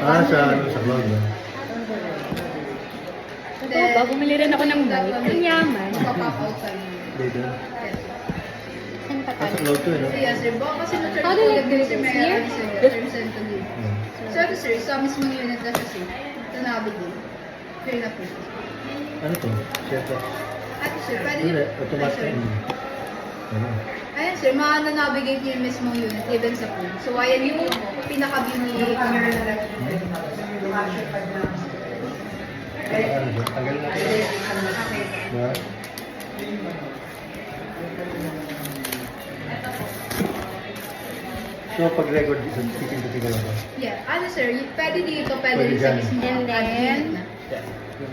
Sa vlog ba? Ito ba, bumili rin ako ng bike. Ang yaman. Papap out sa iyo. Dito. Saan pa Sa tayo? vlog to, no? Yes, sir. Baka kasi na-charge How do ko you lang din do sir, this may here? terms and conditions. So, ito sir, sa mismong unit na siya sir. Ito navigate. Clear na po siya. Ano to? Siyempre. At sir, pwede Ano niyo. na? Automatic Ay, sir. Ano? Ayan sir, ma-navigate niyo yung mismong unit even sa pool. So, ayan yung pinaka-view ni Ano ba? Tagal na. Diba? So, pag-record, titin-titin ko lang ba? Yeah. Ano sir, pwede dito, pwede Pwede rin sa dyan. mismong And then, unit na.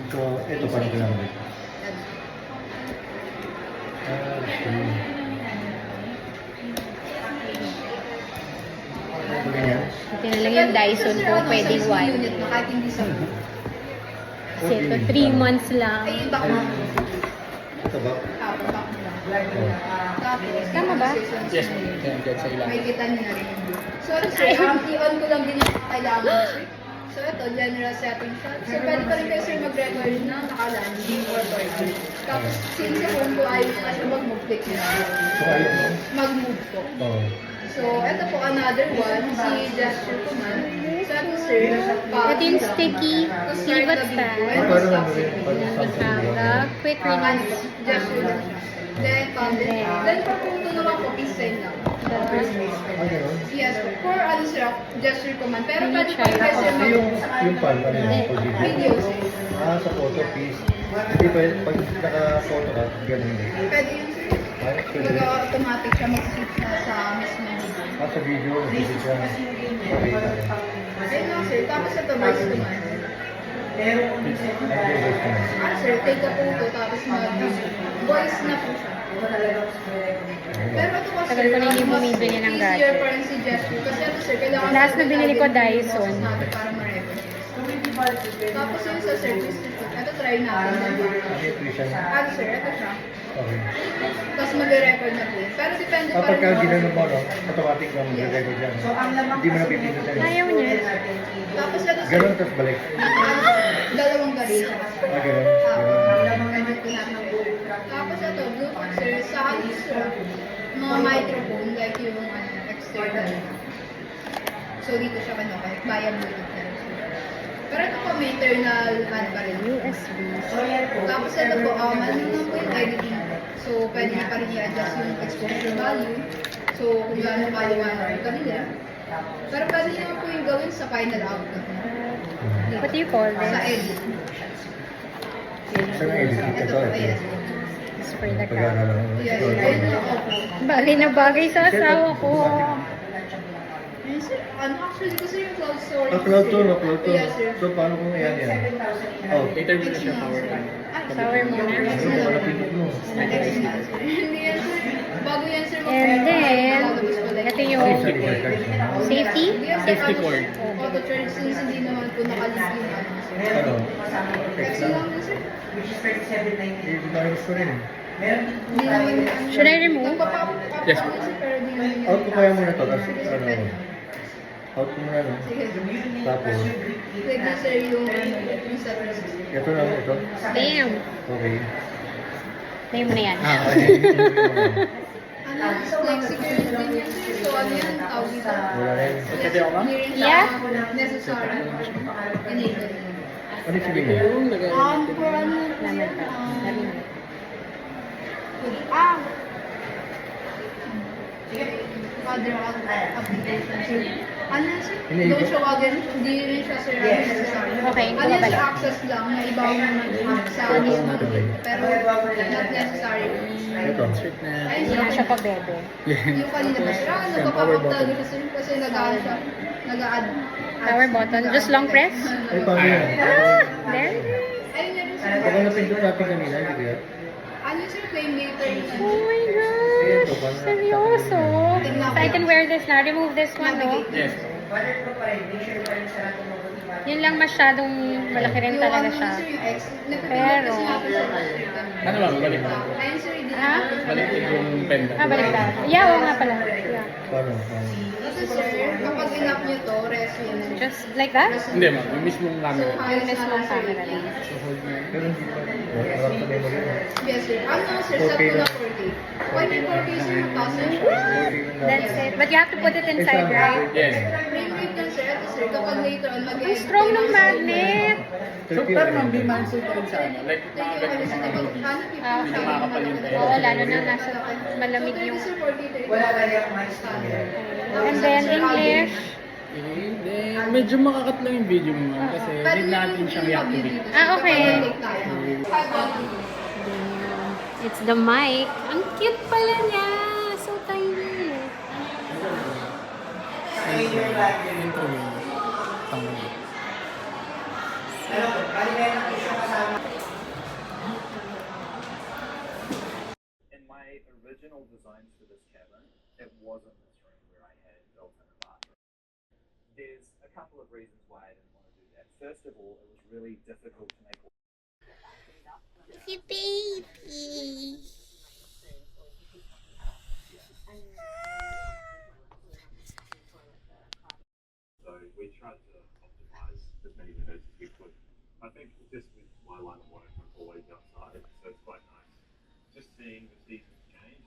So, ito pa rin kailangan. Yan. Okay. Ano ganyan? ito na lang yung Dyson ko. Pwede Sa white. unit na kahit hindi sa pool. Kasi ito, 3 months lang. Ay, yung back mo. Ito ba? Back mo lang. Oh. Tapos, Tama ba? Yes, yan sa ilang. may kita niyo na rin yung view. So, ano sir, i-on ko lang din yung kailangan mo, sir. So, ito, general setting siya. So, pwede pa rin kayo, sir, mag-record na naka-landing or parking. Tapos, since sa home ko, ayaw ko kasi mag-move click na. So, ayun mo? Mag-move po. Oo. So, ito po, another one, si gesture command. So, ito, sir, Ito yung sticky pivot stand. Paano ano rin? Paano And we something have ba? the quick release. gesture lang siya. Then, content. Then, for punto naman po, peace sign lang. Ah, gano'n? Yes, for ano sir, gesture command. Pero Can you pwede pa try rin kayo, sir, Yung pan, ano yun? Pag video, sir. Sa photo piece. Hindi ba, pag naka-photo ka, ganun din. Pwede yun, sir. Ay, pwede. Mag-automatic siya mag-switch na sa mismo video. Sa video, hindi siya. Okay. Ayun lang, sir. Tapos ito, voice command. Ah, sir, take a photo, tapos voice na po siya. Pero ito po, sir, Tagal ko na hindi mas bumibili ng easier gadget. pa rin si gesture. Kasi ito, sir, kailangan Last na binili ko, natin yung Dyson. mouse natin para ma-record. Tapos yun sa service nito. Ito, try natin. Ano, sir, ito siya. Okay. Tapos mag-record na po yun. Pero depende pa Kapag ka rin. ginano mo, no? Automatic na mag-record yan. Hindi mo na pipindutin. Ayaw niya. Tapos ito, sir, Ganun, tapos balik. dalawang garin. Ganun. Tapos ito, Bluetooth, sir, sa ano, sir, mga microphone, like yung external. So, dito siya via Bluetooth na rin. Pero ito po, may internal ano pa rin. USB. Tapos ito po, ano na po yung editing. So, pwede niya pa rin i-adjust yung exposure value. So, kung gaano paliwanag yung kanila. Pero pwede niya po yung gawin sa final output. What do you call Sa this? edit. Saan ang edit? Ito Ito, po, ito. yes. It's for the Pag-aaral car. lang. Yes, ayun na po. Bagay na bagay sa asawa ko. Ayun, sir, ano actually, kasi yung cloud storage. Upload to, upload to. Yes, sir. So, paano kung yan yan? Oh, Later mo na siya power on. Power muna. ano ba pala pinit mo? Hindi yan, sir. Bago yan, sir. And then, ito yung safety. Safety cord. Auto-charge since hindi naman po nakalink yung ano, sir. Ano? Kasi lang yun, sir. Hindi na gusto rin. Hindi naman yung Should I remove? Nagpapapap Yes. naman, sir, pero hindi naman yun. Out ko kaya muna to, tapos ano? Out ko muna, no? Sige. Tapos, Pwede, sir, yung yung settings. ito na, ito. Damn. Okay. Play mo na yan. Okay. Ano, flexible din yan, sir. So, ano yan, tawag dito. Wala na yun. Pwede ako, ma'am? Hindi rin siya Yeah. necessary. Enable. Ano yung sabihin niya? Yung lagay. For ano, Naman pa. Sabi mo. Ah! Other applications. Ano sir? Enable. Don't show again. Hindi rin siya sir. Necessary. Okay, Ano yung bumabalik. access lang na ibaw naman sa mismo. Pero not necessary. Ito. Straight na. Ayun Hindi na siya pa bebe. Yung kanina pa siya. Power Nagpapapag button. talaga kasi nag-aano siya. Nag-add. Power button. Just long press? Ay, paano yan? There. Ayun yun sir. Baka napindot natin kanina, hindi kaya? Ano sir? Claim later. Oh my gosh. Seryoso. So I can wear this na. Remove this one, no? Yes. Yun lang masyadong malaki rin Yung talaga ano siya. sir, yung X. Pero- Kasi natin siya. Ano ba? Balik mo. Ayun sir, hindi Ha? Balik yung pen. Ah, balik tayo. Yeah, oo nga pala. Yeah. Paano? Kasi sir, kapag inap nyo to, rest yun. Just like that? Hindi ma'am, yung mismong camera. Yung mismong camera lang. So hold mo yan. Pero hindi pa. Harap sa memory mo. Yes sir. Ano sir, set ko na 4K. Pwede 4K sir, mataas yun. That's it. But you have to put it inside, right? Yes. Frame rate lang sir, ito sir, kapag later on mag Ang strong ng magnet. So pero ma'am, di man suit rin sa ano. Like, Thank you kami sa kapag ano, Ah, medyo makakapal yung tayo. Oo, lalo na nasa malamig yung... Sir, 4K 30. And then English. Okay, then medyo makakat lang yung video mo ma'am kasi need natin siyang i-activate. Ah, okay. Kapag It's the mic. Ang cute pala niya. So tiny. Intro mo. Tama. In my original designs for this cabin, it wasn't this room where I had built in a bathroom. There's a couple of reasons why I didn't want to do that. First of all, it was really difficult to make. So we tried to optimize as many windows as we could. I think just with my line of work, I'm always outside, so it's quite nice. Just seeing the seasons change.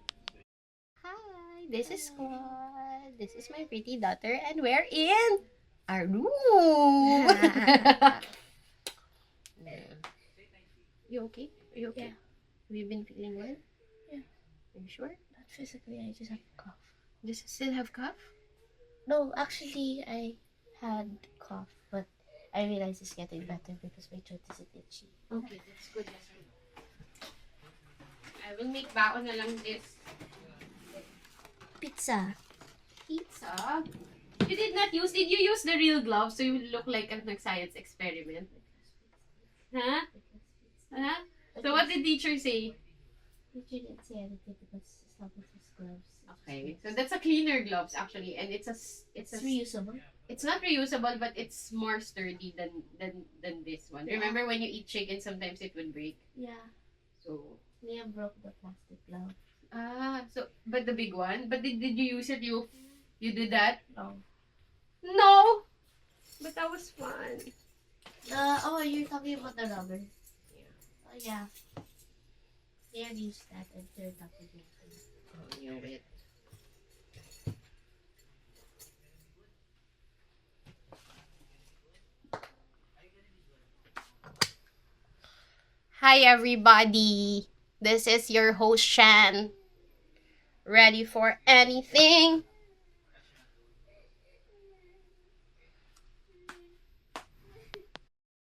Hi, this is Squad. This is my pretty daughter, and we're in our room. You okay? Are you okay? Yeah. Have you been feeling well? Yeah. Are you sure? Not physically, I just have a cough. Just still have cough? No, actually, I had cough, but I realized it's getting better because my throat isn't itchy. Okay, that's good. That's good. I will make baon na lang this Pizza. pizza. You did not use, did you use the real gloves so you look like a science experiment? Huh? Huh? So what did teacher say? Teacher didn't say anything because some of his gloves. Okay, so that's a cleaner gloves actually, and it's It's reusable. it's not reusable, but it's more sturdy than this one. Yeah. Remember when you eat chicken, sometimes it would break. Yeah. So Liam broke the plastic glove. so but the big one. But did you use it? You did that? No. No, but that was fun. Oh, you're talking about the rubber. Yeah. Oh, yeah. Liam used that and turned up the game. Oh, knew it. Hi everybody, this is your host Shan. Ready for anything?